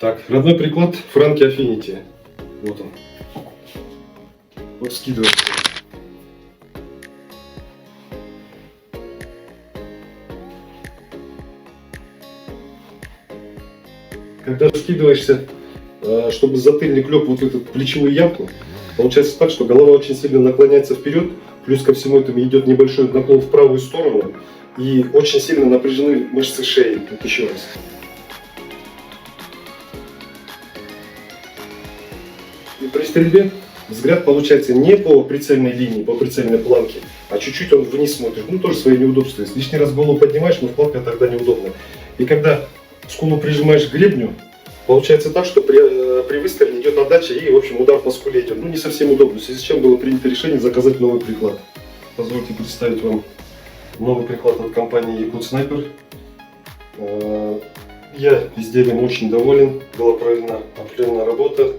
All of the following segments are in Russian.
Так, родной приклад Franke Affinity. Вот он. Вот скидывается. Когда скидываешься, чтобы затыльник лег вот в эту плечевую ямку, получается так, что голова очень сильно наклоняется вперед, плюс ко всему этому идет небольшой наклон в правую сторону, и очень сильно напряжены мышцы шеи. Вот еще раз. И при стрельбе взгляд получается не по прицельной линии, по прицельной планке, а чуть-чуть он вниз смотрит. Ну, тоже свои неудобства. Если лишний раз голову поднимаешь, но вкладка тогда неудобно. И когда скулу прижимаешь к гребню, получается так, что при выстреле идет отдача и, в общем, удар по скуле идет. Ну, не совсем удобно. В связи с чем было принято решение заказать новый приклад. Позвольте представить вам новый приклад от компании Yakut Sniper. Я изделием очень доволен. Была проведена определенная работа,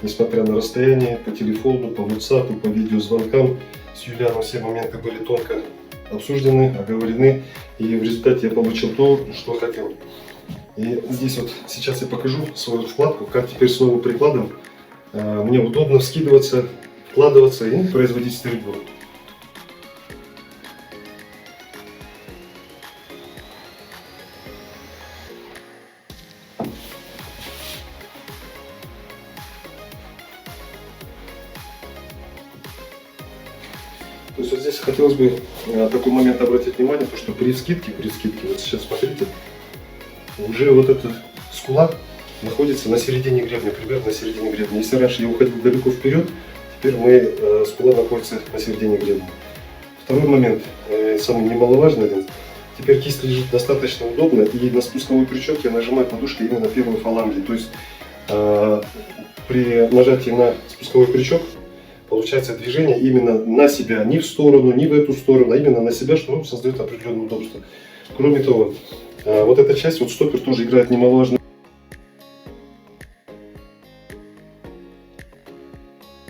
несмотря на расстояние, по телефону, по WhatsApp, по видеозвонкам. С Юлианом все моменты были тонко обсуждены, оговорены. И в результате я получил то, что хотел. И здесь вот сейчас я покажу свою вкладку, как теперь с новым прикладом мне удобно вскидываться, вкладываться и производить стрельбу. То есть вот здесь хотелось бы такой момент обратить внимание, то что при вскидке, вот сейчас смотрите, уже вот эта скула находится на середине гребня, примерно на середине гребня. Если раньше я уходил далеко вперед, теперь скула находится на середине гребня. Второй момент, самый немаловажный, теперь кисть лежит достаточно удобно, и на спусковой крючок я нажимаю подушкой именно первой фаланги. То есть при нажатии на спусковой крючок получается движение именно на себя, не в сторону, не в эту сторону, а именно на себя, что создает определенное удобство. Кроме того, вот эта часть, вот стопер тоже играет немаловажную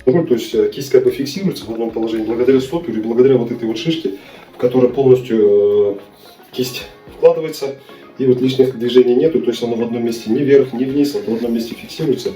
роль, то есть кисть как бы фиксируется в одном положении благодаря стоперу и благодаря вот этой вот шишке, в которой полностью кисть вкладывается, и вот лишних движений нету, то есть оно в одном месте ни вверх, ни вниз, а в одном месте фиксируется.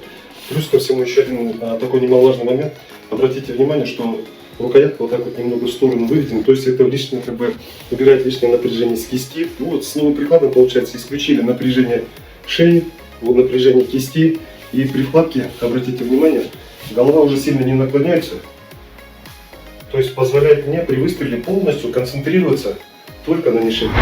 Плюс ко всему еще один такой немаловажный момент, обратите внимание, что рукоятка вот так вот немного в сторону выведена, то есть это лишнее, как бы, убирает лишнее напряжение с кисти. Ну вот с новым прикладом, получается, исключили напряжение шеи, вот напряжение кисти, и при вкладке, обратите внимание, голова уже сильно не наклоняется, то есть позволяет мне при выстреле полностью концентрироваться только на мишени.